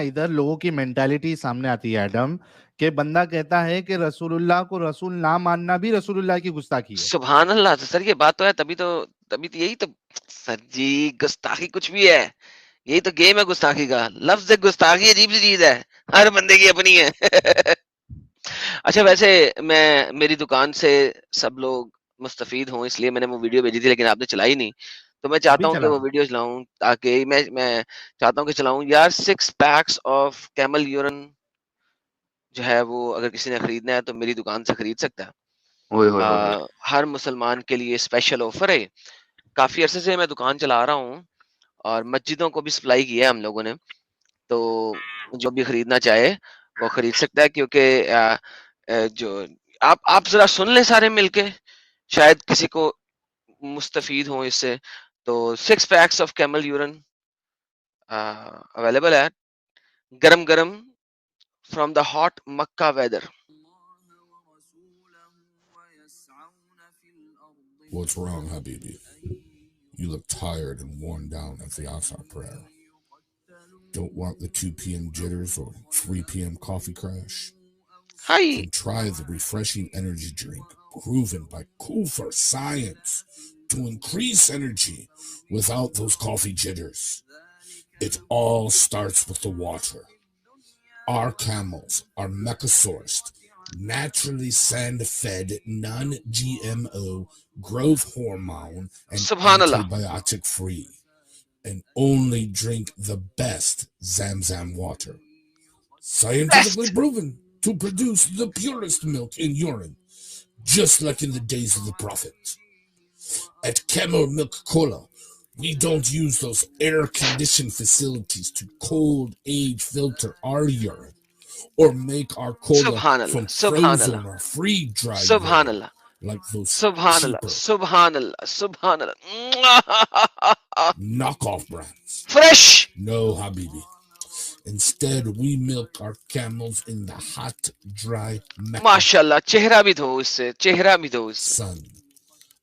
ادھر لوگوں کی مینٹالٹی سامنے آتی ہے ایڈم کہ بندہ کہتا ہے کہ رسول اللہ کو رسول نہ ماننا بھی رسول اللہ کی گستاخی ہے. سبحان اللہ. تو سر یہ بات تو ہے, تبھی تو یہی تو سر جی گستاخی کچھ بھی ہے, یہی تو گیم ہے گستاخی کا. لفظ گستاخی عجیب سی چیز ہے, ہر بندے کی اپنی ہے. اچھا ویسے میری دکان سے سب لوگ مستفید ہوں, اس لیے میں نے وہ ویڈیو بھیجی تھی لیکن آپ نے چلائی نہیں, تو میں چاہتا ابھی ہوں کہ چلا وہ ویڈیو چلاؤں, تاکہ میں چاہتا ہوں کہ چلاؤں یار 6 پیکس آف کیمل یورن جو ہے وہ اگر کسی نے خریدنا ہے تو میری دکان سے خرید سکتا ہے. ہر مسلمان کے لیے اسپیشل آفر ہے. کافی عرصے سے میں دکان چلا رہا ہوں اور مسجدوں کو بھی سپلائی کیا ہے ہم لوگوں نے, تو جو بھی خریدنا چاہے وہ خرید سکتا ہے. کیونکہ جو آپ ذرا سن لیں سارے مل کے, شاید کسی کو مستفید ہوں اس سے. تو 6 packs of camel urine available ہے, گرم گرم from the hot Mecca weather. What's wrong, Habibi? You look tired and worn down at the Asr prayer. Don't want the 2 p.m. jitters or 3 p.m. coffee crash? Hi. Then try the refreshing energy drink proven by Kufr science to increase energy without those coffee jitters. It all starts with the water. Our camels are Mecca-sourced, naturally sand-fed, non-GMO, growth hormone, and antibiotic-free, and only drink the best Zamzam water. Scientifically proven to produce the purest milk in urine, just like in the days of the Prophet. At Camel Milk Cola, we don't use those air-conditioned facilities to cold age filter our urine or make our cola from frozen or free-dried urine like those cheaper knockoff brands. Fresh. No, Habibi. Instead, we milk our camels in the hot, dry Mecca MashaAllah, چہرہ بھی دھو اس سے, چہرہ بھی دھو اس سے. sun,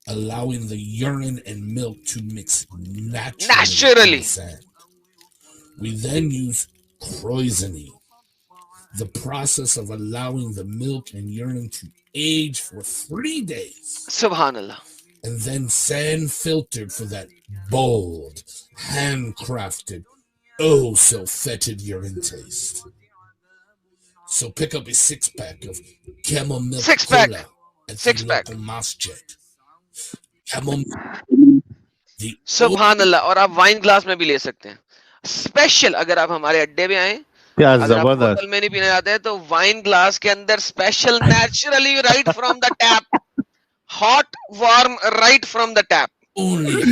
allowing the urine and milk to mix naturally in the sand. We then use croisiny, the process of allowing the milk and urine to age for 3 days. Subhanallah. And then sand filtered for that bold, handcrafted, oh so fetid urine taste. So pick up a 6-pack of Camel Milk Cola at the local masjid. Camel Milk. Subhanallah. اور آپ wine glass میں بھی لے سکتے ہیں. Special اگر آپ ہمارے اڈے پہ آئیں, اگر آپ بوتل میں نہیں پینے جاتے ہیں تو وائن گلاس کے اندر special naturally right from the tap, hot warm right from the tap. Only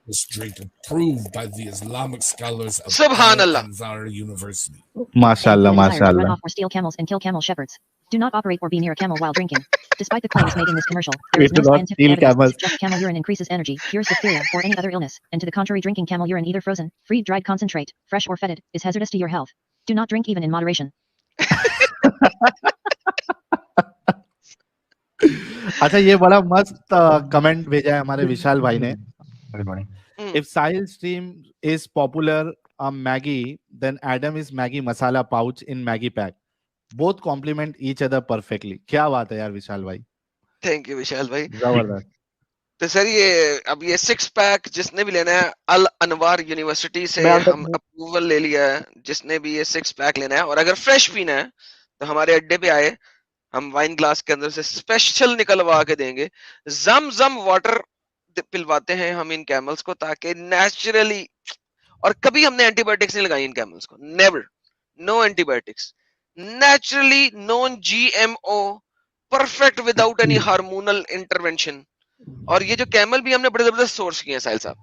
this drink approved by the Islamic scholars of Al-Anzar University. MashaAllah, MashaAllah. Run off or steal camels and kill camel shepherds. Do not operate or be near a camel while drinking. Despite the claims made in this commercial, there is no scientific evidence to suggest camel urine increases energy, cures diphtheria, or any other illness. And to the contrary, drinking camel urine, either frozen, freeze-dried concentrate, fresh or fetid, is hazardous to your health. Do not drink even in moderation. اچھا یہ بڑا مست comment بھیجا ہے ہمارے وشال بھائی نے. If Sahil Stream is popular Maggi, then Adam is Maggi masala pouch in Maggi pack. Both complement each other perfectly. کیا بات ہے یار وشال بھائی. تھینک یو وشال بھائی. زبردست. تو سر یہ اب یہ 6 پیک جس نے بھی لینا ہے, الانوار یونیورسٹی سے ہم اپروول لے لیا ہے. جس نے بھی یہ 6 پیک لینا ہے اور اگر فریش پینا ہے تو ہمارے اڈے پہ آئے, ہم وائن گلاس کے اندر سے اسپیشل نکلوا کے دیں گے. زم واٹر پلواتے ہیں ہم ان کیملز کو تاکہ نیچرلی, اور کبھی ہم نے اینٹی بایوٹکس نہیں لگائی ان کیملز کو, نیور, نو اینٹی بایوٹکس, نیچرلی نون G M O, perfect without any hormonal intervention. اور یہ جو کیمل بھی ہم نے بڑے زبردست سورس کیے ہیں ساحل صاحب,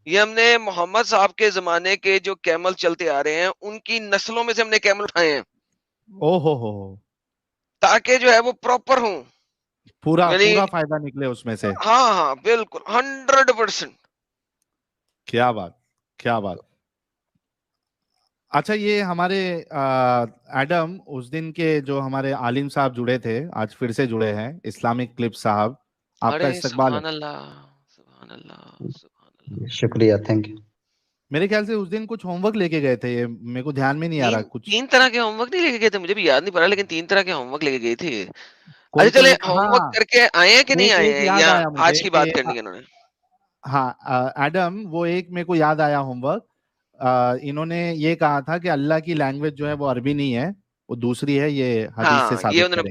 یہ ہم نے محمد صاحب کے زمانے کے جو کیمل چلتے آ رہے ہیں ان کی نسلوں میں سے ہم نے کیمل اٹھائے ہیں. او ہو تاکہ جو ہے وہ پراپر ہوں, پورا فائدہ نکلے اس میں سے. ہاں بالکل 100%. کیا بات. اچھا یہ ہمارے ایڈم اس دن کے جو ہمارے عالم صاحب جڑے تھے, آج پھر سے جڑے ہیں, اسلامک کلپ صاحب, آپ کا استقبال ہے. سبحان اللہ. شکریہ, تھینک یو. میرے خیال سے اس دن کچھ ہوم ورک لے کے گئے تھے, یہ میرے کو دھیان میں نہیں آ رہا. کچھ 3 طرح کے ہوم ورک نہیں لے کے گئے تھے, مجھے بھی یاد نہیں پڑا, لیکن 3 طرح کے ہوم ورک لے کے گئی تھی. اچھا چلے ہوم ورک کر کے آئے ہیں کہ نہیں آئے ہیں, یا آج کی بات کرنی ہے انہوں نے؟ ہاں ایڈم, وہ ایک میرے کو یاد آیا ہوم ورک. انہوں نے یہ کہا تھا کہ اللہ کی لینگویج جو ہے وہ عربی نہیں ہے, وہ دوسری ہے, یہ حدیث سے ثابت یہ انہوں نے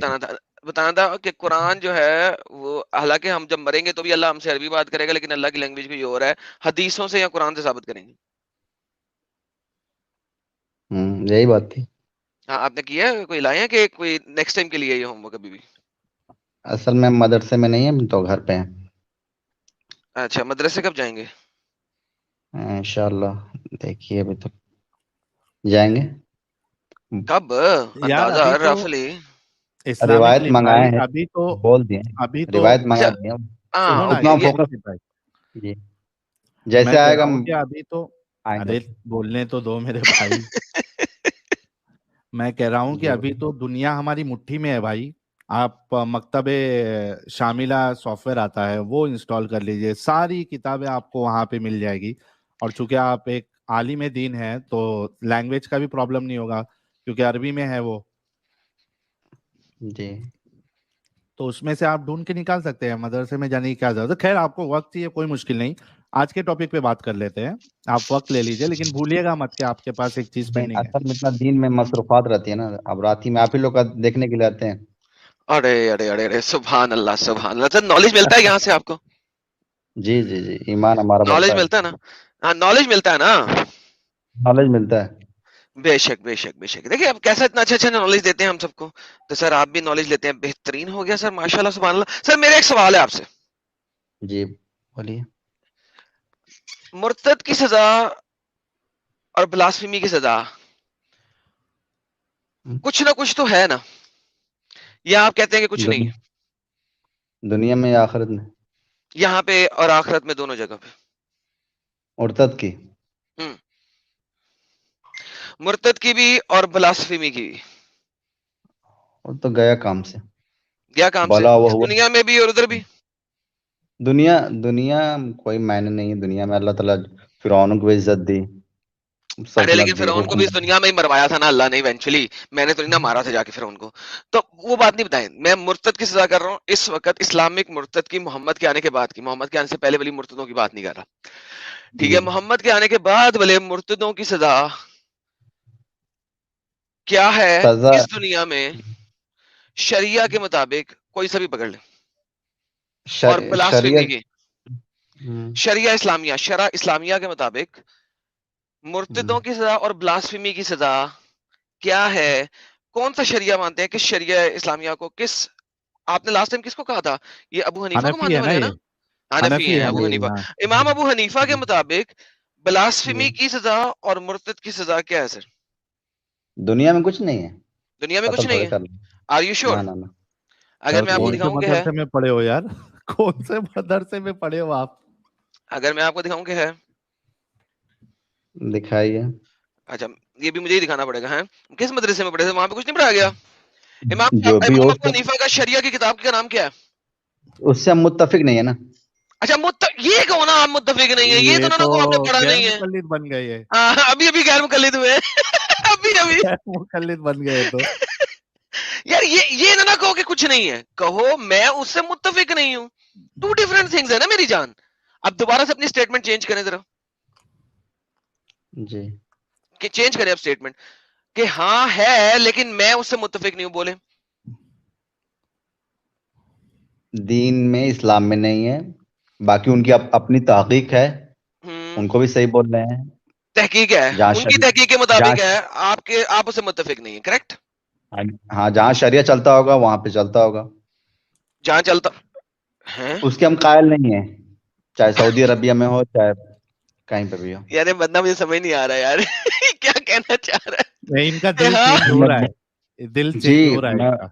بتانا تھا کہ قرآن جو ہے وہ, حالانکہ ہم جب مریں گے تو بھی اللہ ہم سے عربی بات کرے گا, لیکن اللہ کی لینگویج کوئی اور ہے, حدیثوں سے یا قرآن سے ثابت کریں گے. یہی بات تھی. ہاں آپ نے کیا ہے, کوئی لائے ہیں کہ کوئی نیکسٹ ٹائم کے لیے یہ ہوم ورک ابھی بھی؟ اصل میں مدرسے میں نہیں ہے تو گھر پہ ہیں. اچھا مدرسے کب جائیں گے؟ انشاءاللہ دیکھیے ابھی تو جائیں گے. کب اندازہ رفلی روایت منگائے ہیں, ابھی تو بول دیے, ابھی تو روایت منگا دیے, اتنا فوکس جی جیسے آئے گا ابھی تو. ارے بولنے تو دو میرے بھائی. میں کہہ رہا ہوں کہ ابھی تو دنیا ہماری مٹھی میں ہے بھائی. آپ مکتب شاملہ سافٹ ویئر آتا ہے, وہ انسٹال کر لیجئے, ساری کتابیں آپ کو وہاں پہ مل جائے گی. اور چونکہ آپ ایک عالم دین ہیں تو لینگویج کا بھی پرابلم نہیں ہوگا, کیونکہ عربی میں ہے وہ جی, تو اس میں سے آپ ڈھونڈ کے نکال سکتے ہیں. مدرسے میں جانے کی کیا ضرورت ہے. خیر آپ کو وقت چاہیے, کوئی مشکل نہیں. آج کے ٹاپک پہ بات کر لیتے ہیں. آپ وقت لے لیجئے, لیکن بھولیے گا مت کہ آپ کے پاس ایک چیز پینڈنگ ہے. اصل میں اتنا دین میں مصروفات رہتی ہے نا, اب رات ہی میں آپ ہی لوگ کا دیکھنے کے لیے آتے ہیں. ارے ارے ارے ارے سبحان اللہ سبحان اللہ. سر نالج ملتا ہے یہاں سے آپ کو؟ جی جی جی, ایمان ہمارا نالج ملتا ہے نا. ہاں نالج ملتا ہے نا, نالج ملتا ہے. بے شک بے شک بے شک. دیکھیے اب کیسا اتنا اچھا نالج دیتے ہیں ہم سب کو, تو سر آپ بھی نالج لیتے ہیں, بہترین ہو گیا سر, ماشاء اللہ سبحان اللہ. سر میرا ایک سوال ہے آپ سے. جی بولیے. مرتد کی سزا اور بلاسفیمی کی سزا کچھ نہ کچھ تو ہے نا, یا آپ کہتے ہیں کہ کچھ نہیں ہے؟ دنیا میں یا آخرت میں؟ یہاں پہ اور آخرت میں, دونوں جگہ پہ. مرتد کی مرتد کی بھی اور بلاسفیمی کی بھی. اور تو گیا کام سے, کیا کام سے, دنیا میں بھی اور ادھر بھی. دنیا کوئی معنی نہیں ہے. دنیا میں اللہ تعالیٰ فرعون کو عزت دی, ارے لیکن فرعون کو بھی اس دنیا میں ہی مروایا تھا نا اللہ نے ایونچولی, میں نے تو نہیں مارا تھا جا کے فرعون کو. تو وہ بات نہیں بتائیں, میں مرتد کی سزا کر رہا ہوں اس وقت, اسلامک مرتد کی, محمد کے آنے کے بعد کی. محمد کے آنے سے پہلے والی مرتدوں کی بات نہیں کر رہا, ٹھیک ہے. محمد کے آنے کے بعد والے مرتدوں کی سزا کیا ہے اس دنیا میں شریعہ کے مطابق؟ کوئی سا بھی پکڑ لیں. اور بلاسفیمی کی شریعہ اسلامیہ, شرع اسلامیہ کے مطابق مرتدوں کی سزا اور بلاسفیمی کی سزا کیا ہے؟ کون سا شریعہ مانتے ہیں, کس شریعہ اسلامیہ کو, کس, آپ نے لاسٹ ٹائم کس کو کہا تھا, یہ ابو حنیفہ کو ماننے والے ہیں نا؟ حنفی ہیں ابو حنیفہ. امام ابو حنیفہ کے مطابق بلاسفیمی کی سزا اور مرتد کی سزا کیا ہے سر؟ دنیا میں کچھ نہیں ہے. دنیا میں کچھ نہیں ہے. Are you sure? اگر میں آپ کو دکھاؤں کہ ہے, مدرسے میں پڑھے ہو یار, کون سے مدرسے میں پڑھے ہو آپ؟ اگر میں آپ کو دکھاؤں کہ ہے, دکھائیے. اچھا یہ بھی مجھے ہی دکھانا پڑے گا. ہے کس مدرسے میں پڑھے تھے, وہاں پہ کچھ نہیں پڑھایا گیا. امام ابو حنیفہ کا شریعہ کی کتاب کا نام کیا ہے؟ اس سے ہم متفق نہیں ہے نا. اچھا یہ کہو نا آپ متفق نہیں ہے, یہ تو نہ کو آپ نے پڑھا نہیں ہے. مقلد بن گئے, ابھی غیر مقلد ہوئے, ابھی مقلد بن گئے. تو یار یہ نہ کہو کہ کچھ نہیں ہے, کہو میں اس سے متفق نہیں ہوں. 2 ڈفرنٹ تھنگز ہے نا میری جان. اب دوبارہ سے اپنی اسٹیٹمنٹ چینج کریں ذرا جی, کہ چینج کریں اب اسٹیٹمنٹ کہ ہاں ہے لیکن میں اس سے متفق نہیں ہوں. بولے دین میں, اسلام میں نہیں ہے, باقی ان کی اپنی تحقیق ہے, ان کو بھی صحیح بول رہے ہیں. تحقیق ہے, ان کی تحقیق کے مطابق ہے, آپ اس سے متفق نہیں ہیں, کریکٹ؟ ہاں, جہاں شریعہ چلتا ہوگا وہاں پہ چلتا ہوگا. جہاں چلتا ہے اس کے ہم قائل نہیں ہیں, چاہے سعودی عربیہ میں ہو چاہے کہیں پہ بھی ہو. یار بندہ مجھے سمجھ نہیں آ رہا یار کیا کہنا چاہ رہا ہے. ان کا دل چینج ہو رہا ہے, دل چینج ہو رہا ہے.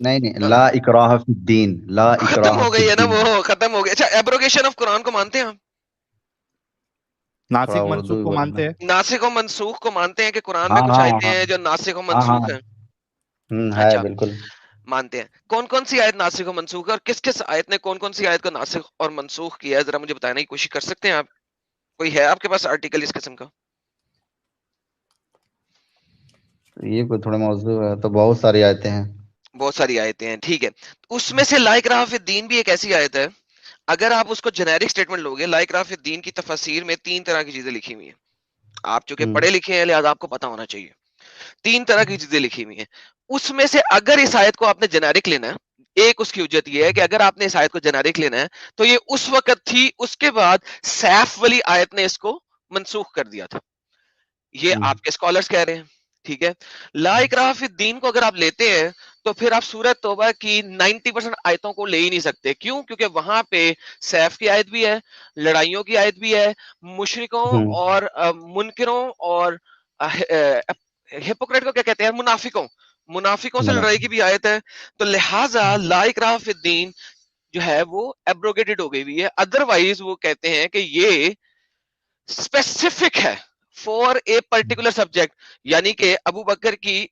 نہیں, لا اکراہ فی الدین, لا اکراہ. ختم ہو گئی ہے نا وہ, ختم ہو گئی. اچھا ایبروگیشن آف قرآن کو مانتے ہیں ہم؟ ناسخ منسوخ کو مانتے ہیں. ناسخ و منسوخ کو مانتے ہیں کہ قرآن میں کچھ آیتیں ہیں جو ناسخ و منسوخ ہیں. اچھا بالکل مانتے ہیں. کون کون سی آیت ناسخ و منسوخ ہے, اور کس کس آیت نے کون کون سی آیت کو ناسخ اور منسوخ کیا ہے, ذرا مجھے بتانے کی کوشش کر سکتے ہیں آپ؟ کوئی ہے آپ کے پاس آرٹیکل اس قسم کا؟ یہ کوئی تھوڑے موضوع ہے تو بہت ساری آیتیں ہیں. بہت ساری آیتیں ہیں, ٹھیک ہے. اس میں سے لائق راہ فی الدین بھی ایک ایسی آیت ہے, اگر آپ اس کو جنیرک سٹیٹمنٹ لوگے, لائق راہ فی الدین کی تفسیر میں 3 طرح کی چیزیں لکھی ہوئی ہیں. آپ چونکہ پڑھے لکھے ہیں لہذا آپ کو پتا ہونا چاہیے. 3 طرح کی چیزیں لکھی ہوئی ہیں. اس میں سے اگر اس آیت کو آپ نے جنیرک لینا ہے, ایک اس کی حجت یہ ہے کہ اگر آپ نے اس آیت کو جنیرک لینا ہے تو یہ اس وقت تھی, اس کے بعد سیف والی آیت نے اس کو منسوخ کر دیا تھا. یہ آپ کے اسکالرز کہہ رہے ہیں, ٹھیک ہے. لا اکراہ فی الدین کو اگر آپ لیتے ہیں تو پھر آپ سورۃ توبہ کی 90% آیتوں کو لے ہی نہیں سکتے. کیوں؟ کیونکہ وہاں پہ سیف کی آیت بھی ہے, لڑائیوں کی آیت بھی ہے, مشرکوں اور منکروں اور ہپوکریٹ کو کیا کہتے ہیں, منافقوں سے لڑائی کی بھی آیت ہے. تو لہٰذا لا اکراہ فی الدین جو ہے وہ ایبروگیٹڈ ہو گئی ہوئی ہے. ادروائز وہ کہتے ہیں کہ یہ اسپیسیفک ہے فار اے پرٹیکولر سبجیکٹ, یعنی کہ ابو بکر کی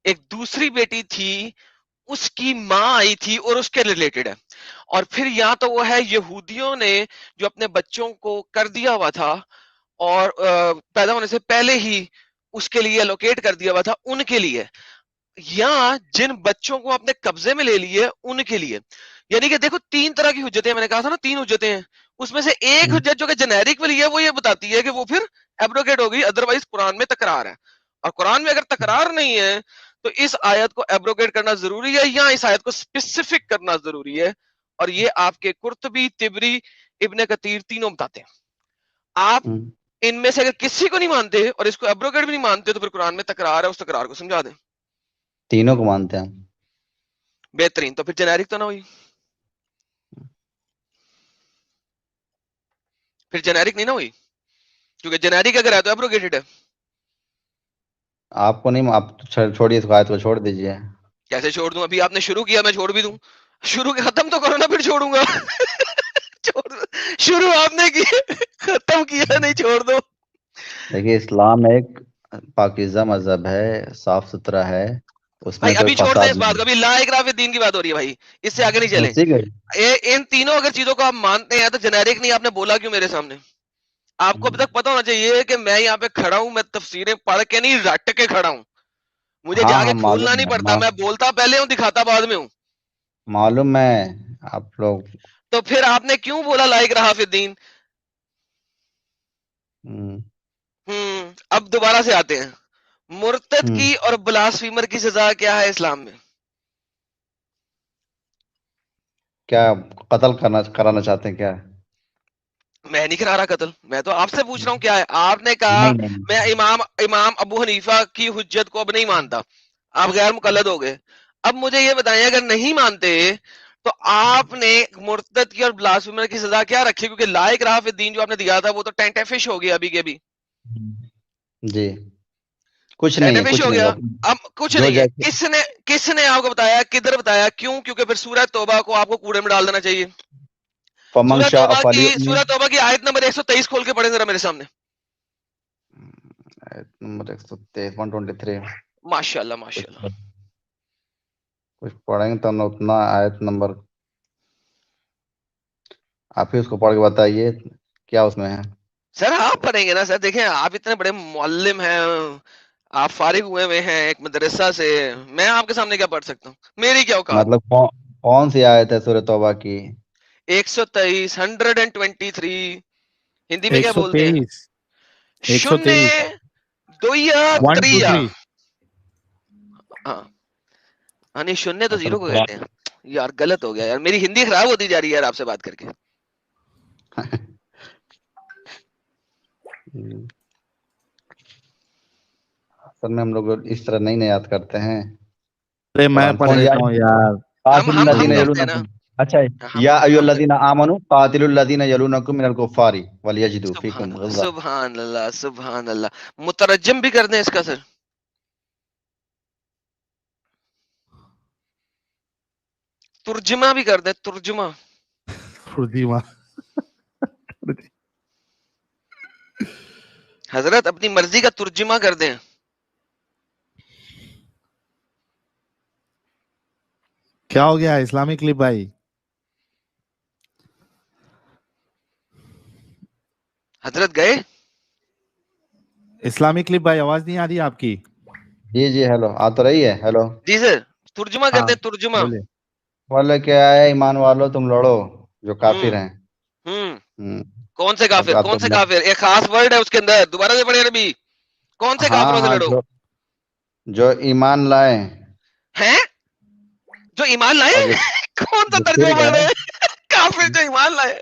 ایک دوسری بیٹی تھی, اس کی ماں آئی تھی اور اس کے ریلیٹڈ ہے. اور پھر یہاں تو وہ ہے یہودیوں نے جو اپنے بچوں کو کر دیا ہوا تھا اور پیدا ہونے سے پہلے ہی اس کے لیے الوکیٹ کر دیا ہوا تھا, ان کے لیے. یہاں جن بچوں کو اپنے قبضے میں لے لیے ان کے لیے. یعنی کہ دیکھو 3 طرح کی حجتیں, میں نے کہا تھا نا 3 حجتیں ہیں, اس میں سے ایک حجت جو کہ جنیرک والی ہے وہ یہ بتاتی ہے کہ وہ پھر ایبروگیٹ ہو گئی, ادروائز قرآن میں تکرار ہے. اور قرآن میں اگر تکرار نہیں ہے تو اس آیت کو ایبروگیٹ کرنا ضروری ہے یا اس آیت کو اسپیسیفک کرنا ضروری ہے. اور یہ آپ کے قرطبی, طبری, ابن کثیر تینوں بتاتے ہیں. آپ ان میں سے اگر کسی کو نہیں مانتے اور اس کو ایبروگیٹ بھی نہیں مانتے تو پھر قرآن میں تکرار ہے, اس تکرار کو سمجھا دیں. تینوں کو مانتے ہیں. بہترین. تو پھر جنیرک تو نہ ہوئی, پھر جنیرک نہیں نہ ہوئی, کیونکہ جنیرک اگر ہے تو ایبروگیٹڈ ہے. آپ کو نہیں, آپ چھوڑیے اس آیت کو, چھوڑ دیجئے. کیسے چھوڑ دوں؟ ابھی آپ نے شروع کیا, میں چھوڑ بھی دوں. شروع کے ختم تو کرو نا, پھر چھوڑوں گا. شروع آپ نے کی, ختم کیا نہیں, چھوڑ دو. دیکھیے اسلام ایک پاکیزہ مذہب ہے, صاف ستھرا ہے, اس میں بھائی کوئی ابھی چھوڑ دیں فساد اس بات کو, ابھی لا اکراہ فی الدین کی بات ہو رہی ہے بھائی, اس سے آگے نہیں چلیں. ٹھیک ہے. ان تینوں اگر چیزوں کو آپ مانتے ہیں تو جنیرک نہیں, آپ نے بولا کیوں میرے سامنے؟ آپ کو ابھی تک پتا ہونا چاہیے کہ میں یہاں پہ کھڑا ہوں, میں تفسیریں پڑھ کے نہیں رٹ کے کھڑا ہوں. مجھے جا کے کھولنا نہیں پڑتا, میں بولتا پہلے ہوں, دکھاتا بعد میں ہوں. معلوم ہے آپ لوگ. تو پھر آپ نے کیوں بولا لا اکراہ فی الدین؟ اب دوبارہ سے آتے ہیں, مرتد کی اور بلاسفیمر کی سزا کیا ہے اسلام میں؟ کیا قتل کرانا چاہتے ہیں کیا؟ میں نہیں کرا رہا قتل, میں تو آپ سے پوچھ رہا ہوں کیا ہے. آپ نے کہا میں امام ابو حنیفہ کی حجت کو اب نہیں مانتا, آپ غیر مقلد ہو گئے. اب مجھے یہ بتائیں اگر نہیں مانتے تو آپ نے مرتد کی اور بلاسفیمر کی سزا کیا رکھی؟ کیونکہ لا اکراہ فی الدین جو آپ نے دیا تھا وہ تو ٹینٹ فش ہو گیا ابھی کے ابھی. جی کچھ نہیں ہے, کچھ ہو نہیں گیا. ہے. اب کچھ نہیں ہے. کس نے آپ کو بتایا, کدھر بتایا, کیوں؟ کیونکہ پھر سورہ توبہ کو آپ کو کوڑے میں ڈال دینا چاہیے. فمن شاء سورہ توبہ کی آیت نمبر 123 کھول کے پڑھیں ذرا میرے سامنے. آیت نمبر 123 ماشاءاللہ ماشاءاللہ. کچھ پڑھیں گے تو اتنا آیت نمبر آپ ہی اس کو پڑھ کے بتائیے کیا اس میں ہے. سر آپ پڑھیں گے نا سر, دیکھیں آپ اتنے بڑے معلم ہیں, آپ فارغ ہوئے ہیں ایک مدرسہ سے, میں آپ کے سامنے کیا پڑھ سکتا ہوں, میری کیا اوقات؟ مطلب کون سی آیت ہے سورہ توبہ کی؟ 123 123 ہندی میں کیا بولتے ہیں؟ 123 شنیہ دویا 1 2 تریا. 3 ہاں نہیں, شنیہ تو زیرو کو کہتے ہیں. یار غلط ہو گیا یار, میری ہندی خراب ہوتی جا رہی ہے یار آپ سے بات کر کے. اصل میں ہم لوگ اس طرح نہیں یاد کرتے ہیں. ارے میں پڑھ دیتا ہوں یار. ہم کرتے ہیں نا. اچھا, یا ایھا الذین آمنوا قاتلوا الذین یلونکم من الکفار ولیجدوا فیکم غلظہ. سبحان اللہ سبحان اللہ. مترجم بھی کر دیں اس کا سر؟ ترجمہ بھی کر دیں, ترجمہ. حضرت اپنی مرضی کا ترجمہ کر دیں. کیا ہو گیا اسلامی کلپ بھائی؟ حضرت گئے. اسلامک کلپ بھائی آواز نہیں آ رہی آپ کی؟ جی جی ہیلو آ تو رہی ہے. ہیلو جی سر ترجمہ کرتے ہیں ترجمہ. والے کیا ہے ایمان والو تم لڑو جو کافر ہیں. کون سے کافر؟ کون سے کافر؟ ایک خاص ورڈ ہے اس کے اندر, دوبارہ سے پڑھیں نبی. کون سے کافروں سے لڑو؟ جو ایمان لائے ہیں, جو ایمان لائے. کون سا ترجمہ پڑھ رہے ہیں؟ کافر جو ایمان لائے,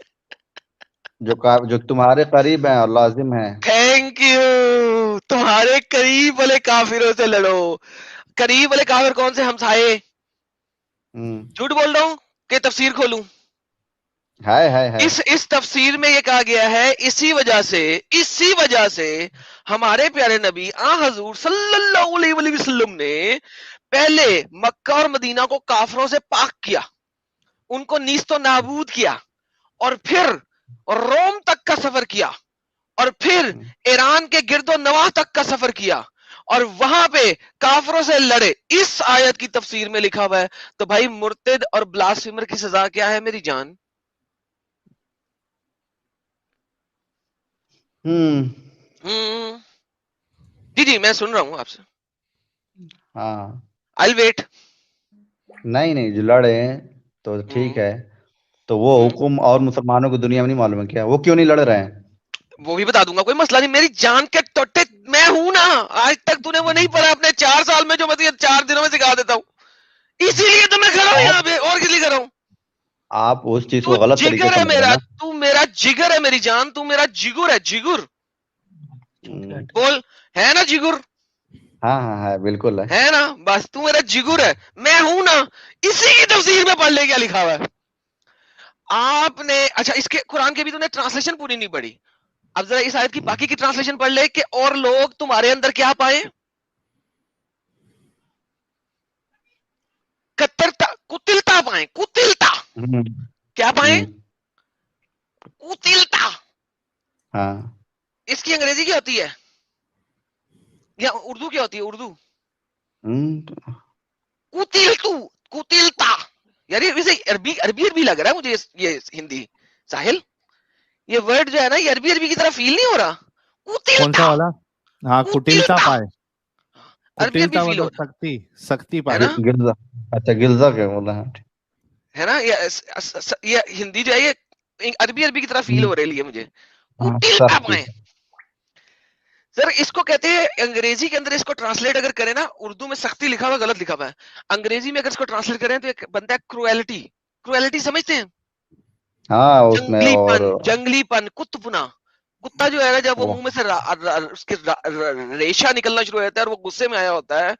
جو تمہارے قریب ہیں اور لازم ہیں. Thank you. تمہارے قریب والے کافروں سے لڑو. قریب والے کافر کون سے؟ ہمسائے. جھوٹ بول رہا ہوں کہ تفسیر کھولوں؟ اس تفسیر میں یہ کہا گیا ہے اسی وجہ سے ہمارے پیارے نبی حضور صلی اللہ علیہ وسلم نے پہلے مکہ اور مدینہ کو کافروں سے پاک کیا, ان کو نیست و نابود کیا, اور پھر روم تک کا سفر کیا, اور پھر ایران کے گرد و نواح تک کا سفر کیا, اور وہاں پہ کافروں سے لڑے. اس آیت کی تفسیر میں لکھا ہوا ہے. تو بھائی مرتد اور بلاسفیمر کی سزا کیا ہے میری جان؟ جی میں سن رہا ہوں آپ سے. I'll wait. نہیں جو لڑے تو ٹھیک ہے, تو وہ حکم اور مسلمانوں کو دنیا میں نہیں معلوم ہے کیا؟ وہ کیوں نہیں لڑ رہے ہیں؟ وہ بھی بتا دوں گا, کوئی مسئلہ نہیں. میری جان کے ٹوٹے میں ہوں نا. آج تک تو نے وہ نہیں پڑھا اپنے 4 سال میں, جو میں 4 دنوں میں سکھا دیتا ہوں. اسی لیے تو میں کھڑا ہوں یہاں پہ, اور کس لیے کھڑا ہوں؟ آپ اس چیز کو غلط طریقے سے میرا, تو میرا جگر ہے میری جان, تو میرا جگر ہے. جگر بول, ہے نا جگر؟ ہاں بالکل ہے نا. بس تو میرا جگر ہے, میں ہوں نا. اسی کی تفسیر میں پڑھ لے کیا لکھا ہوا ہے آپ نے. اچھا اس کے قرآن کے بھی تو نے ٹرانسلیشن پوری نہیں پڑھی. اب ذرا اس آیت کی باقی کی ٹرانسلیشن پڑھ لے کہ اور لوگ تمہارے اندر کیا پائیں؟ کتلتا پائیں. کتلتا کیا پائیں؟ کتلتا. اس کی انگریزی کیا ہوتی ہے یا اردو کیا ہوتی ہے؟ اردو کتلتا. یار ویسے عربی لگ رہا ہے مجھے یہ ہندی. ساحل یہ ورڈ جو ہے نا یہ عربی کی طرح فیل نہیں ہو رہا. کون سا والا؟ ہاں کٹلتا پائے. عربی فیل ہو رہا, سختی پائے. اچھا گلزا کیا بولا ہے نا. یہ ہندی جو ہے یہ عربی کی طرح فیل ہو رہی ہے مجھے. کٹلتا پائے سر اس کو کہتے ہیں انگریزی کے اندر. اس کو ٹرانسلیٹ اگر کریں نا, اردو میں سختی لکھا ہوا غلط لکھا ہوا ہے, انگریزی میں اگر اس کو ٹرانسلیٹ کریں تو ایک بنتا ہے کرویلٹی. کرویلٹی سمجھتے ہیں؟ جنگلی پن, کتپنا. کتا جو ہے جب وہ منہ میں سے ریشہ نکلنا شروع ہوتا ہے اور وہ غصے میں آیا ہوتا ہے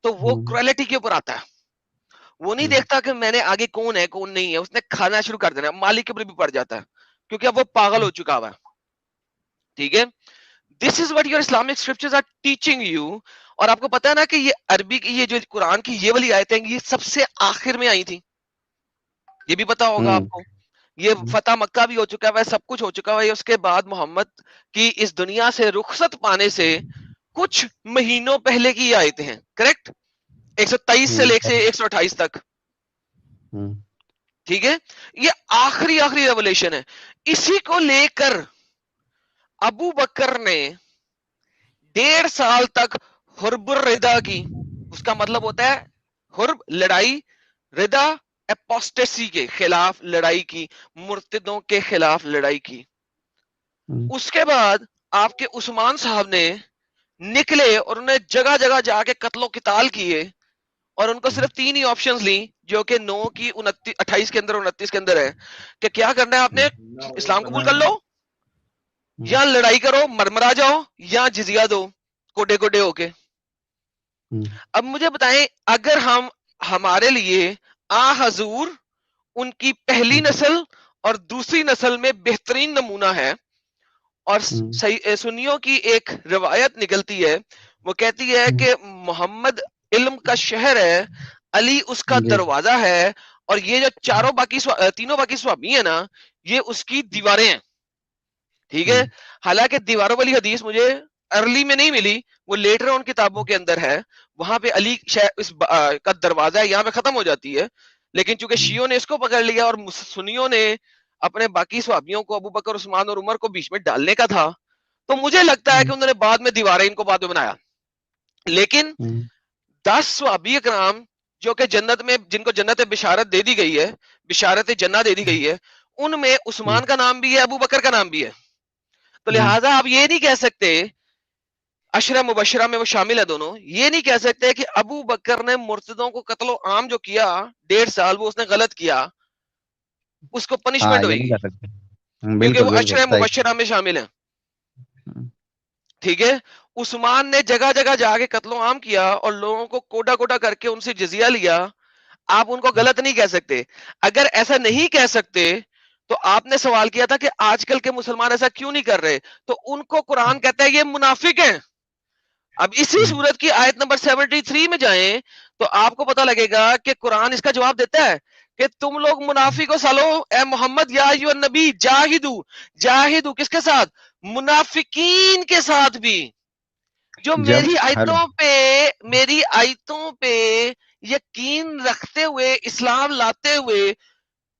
تو وہ کرویلٹی کے اوپر آتا ہے. وہ نہیں دیکھتا کہ میں نے آگے کون ہے کون نہیں ہے, اس نے کھانا شروع کر دینا. مالک کے اوپر بھی پڑ جاتا ہے کیونکہ اب وہ پاگل ہو چکا ہوا ہے. ٹھیک ہے, this is what your Islamic scriptures are teaching you. اور آپ کو پتا ہے نا کہ یہ عربی کی یہ جو قرآن کی یہ والی آیتیں یہ سب سے آخر میں آئی تھی. یہ بھی پتا ہوگا آپ کو. یہ فتح مکہ بھی ہو چکا ہے, سب کچھ ہو چکا ہے. اس کے بعد محمد کی اس دنیا سے رخصت پانے سے کچھ مہینوں پہلے کی آیتیں ہیں. کریکٹ؟ 123 سے لے کے 128 تک. ٹھیک ہے, یہ آخری ریولیشن ہے. اسی کو لے کر ابو بکر نے 1.5 سال تک حرب الردہ کی. اس کا مطلب ہوتا ہے حرب لڑائی, ردا اپوسٹیسی کے خلاف لڑائی کی, مرتدوں کے خلاف لڑائی کی. اس کے بعد آپ کے عثمان صاحب نے نکلے اور انہیں جگہ جگہ جا کے قتل و قتال کیے, اور ان کو صرف 3 ہی آپشنز لی جو کہ 9 کی 28 کے اندر 29 کے اندر ہے کہ کیا کرنا ہے آپ نے. اسلام قبول کر لو, یا لڑائی کرو مرمرا جاؤ, یا جزیہ دو کوڈے کوڈے ہو کے. اب مجھے بتائیں اگر ہمارے لیے حضور ان کی پہلی نسل اور دوسری نسل میں بہترین نمونہ ہے, اور سنیوں کی ایک روایت نکلتی ہے وہ کہتی ہے کہ محمد علم کا شہر ہے, علی اس کا دروازہ ہے, اور یہ جو تینوں باقی صحابی ہیں نا یہ اس کی دیواریں ہیں. ٹھیک ہے, حالانکہ دیواروں والی حدیث مجھے ارلی میں نہیں ملی, وہ لیٹر ان کتابوں کے اندر ہے. وہاں پہ علی اس کا دروازہ ہے, یہاں پہ ختم ہو جاتی ہے. لیکن چونکہ شیعوں نے اس کو پکڑ لیا اور سنیوں نے اپنے باقی صحابیوں کو ابو بکر عثمان اور عمر کو بیچ میں ڈالنے کا تھا تو مجھے لگتا ہے کہ انہوں نے بعد میں دیواریں ان کو بعد میں بنایا. لیکن 10 صحابی اکرام جو کہ جنت میں جن کو جنت بشارت دے دی گئی ہے, بشارت جنہ دے دی گئی ہے, ان میں عثمان کا نام بھی ہے, ابو بکر کا نام بھی ہے. تو لہٰذا آپ یہ نہیں کہہ سکتے, عشرہ مبشرہ میں وہ شامل ہے دونوں, یہ نہیں کہہ سکتے کہ ابو بکر نے مرتدوں کو قتل و عام جو کیا 1.5 سال وہ اس نے غلط کیا, اس کو پنشمنٹ ہوئے گی کیونکہ وہ عشرہ مبشرہ میں شامل ہیں. ٹھیک ہے, عثمان نے جگہ جگہ جا کے قتل و عام کیا اور لوگوں کو کوڈا کوڈا کر کے ان سے جزیہ لیا. آپ ان کو غلط نہیں کہہ سکتے. اگر ایسا نہیں کہہ سکتے تو آپ نے سوال کیا تھا کہ آج کل کے مسلمان ایسا کیوں نہیں کر رہے, تو ان کو قرآن کہتا ہے یہ منافق ہیں. اب اسی صورت کی آیت نمبر 73 میں جائیں تو آپ کو پتہ لگے گا کہ قرآن اس کا جواب دیتا ہے کہ تم لوگ منافق ہو سالو, اے محمد یا ایھا النبی جاہدو کس کے ساتھ, منافقین کے ساتھ بھی, جو میری آیتوں پہ یقین رکھتے ہوئے اسلام لاتے ہوئے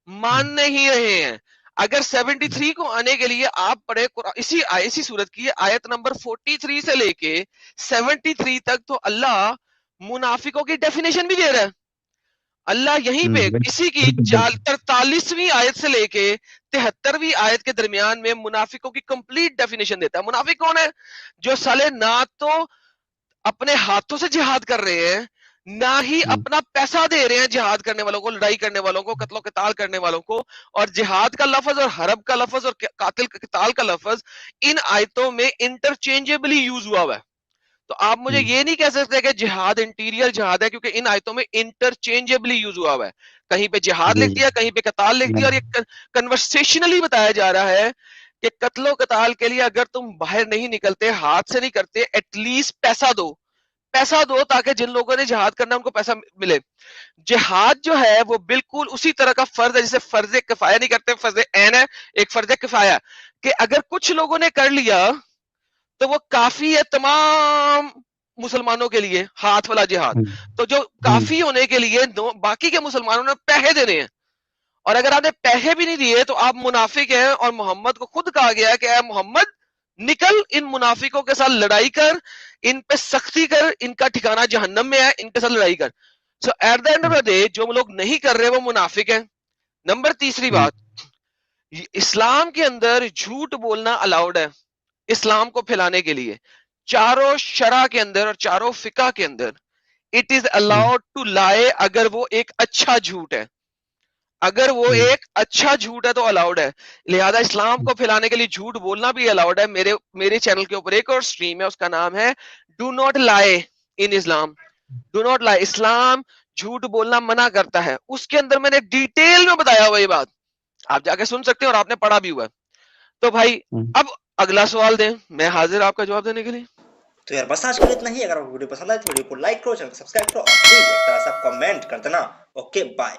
مان نہیں رہے ہیں. اگر 73 کو آنے کے لیے آپ پڑھے اسی صورت کی آیت نمبر 43 سے لے کے 73 تک, تو اللہ منافقوں کی ڈیفینیشن بھی دے رہا ہے. اللہ یہیں پہ اسی کی 43ویں آیت سے لے کے 73ویں آیت کے درمیان میں منافقوں کی کمپلیٹ ڈیفینیشن دیتا ہے. منافق کون ہے؟ جو سالے نہ تو اپنے ہاتھوں سے جہاد کر رہے ہیں, نہ ہی اپنا پیسہ دے رہے ہیں جہاد کرنے والوں کو, لڑائی کرنے والوں کو, قتل و قتال کرنے والوں کو. اور جہاد کا لفظ اور حرب کا لفظ اور قتال کا لفظ ان آیتوں میں انٹرچینجبلی یوز ہوا ہے. تو آپ مجھے یہ نہیں کہہ سکتے کہ جہاد انٹیریل جہاد ہے, کیونکہ ان آیتوں میں انٹرچینجبلی یوز ہوا ہے. کہیں پہ جہاد لکھ دیا, کہیں پہ قتال لکھ دیا, اور یہ کنورسیشنلی بتایا جا رہا ہے کہ قتل و قتال کے لیے اگر تم باہر نہیں نکلتے, ہاتھ سے نہیں کرتے, ایٹ لیسٹ پیسہ دو تاکہ جن لوگوں نے جہاد کرنا ان کو پیسہ ملے. جہاد جو ہے وہ بالکل اسی طرح کا فرض ہے جسے فرض کفایہ نہیں کرتے, فرض عین ہے, ایک فرض کفایہ, کہ اگر کچھ لوگوں نے کر لیا تو وہ کافی ہے تمام مسلمانوں کے لیے ہاتھ والا جہاد. تو جو کافی ہونے کے لیے باقی کے مسلمانوں نے پیسے دینے ہیں, اور اگر آپ نے پیسے بھی نہیں دیے تو آپ منافق ہیں. اور محمد کو خود کہا گیا کہ اے محمد نکل ان منافقوں کے ساتھ لڑائی کر, ان پہ سختی کر, ان کا ٹھکانہ جہنم میں ہے, ان کے ساتھ لڑائی کر. So at the end of the day جو لوگ نہیں کر رہے وہ منافق ہیں. نمبر تیسری بات, اسلام کے اندر جھوٹ بولنا الاؤڈ ہے اسلام کو پھیلانے کے لیے. چاروں شرع کے اندر اور چاروں فقہ کے اندر it is allowed to lie, اگر وہ ایک اچھا جھوٹ ہے, اگر وہ ایک اچھا جھوٹ ہے تو الاؤڈ ہے. لہذا اسلام کو پھیلانے کے لیے جھوٹ بولنا بھی الاؤڈ ہے. میرے چینل کے اوپر ایک اور سٹریم ہے, اس کا نام ہے ڈو ناٹ لائے ان اسلام. ڈو ناٹ لائے, اسلام جھوٹ بولنا منع کرتا ہے. اس کے اندر میں نے ڈیٹیل میں بتایا ہوا یہ بات, آپ جا کے سن سکتے ہیں اور آپ نے پڑھا بھی ہوا ہے. تو بھائی اب اگلا سوال دیں, میں حاضر آپ کا جواب دینے کے لیے. تو یار بس آج کے لیے اتنا ہی. اگر آپ کو ویڈیو پسند آئے تو ویڈیو کو لائک کرو, چینل کو سبسکرائب کرو, اور پلیز ایک طرح سا کمنٹ کر دینا. Okay bye.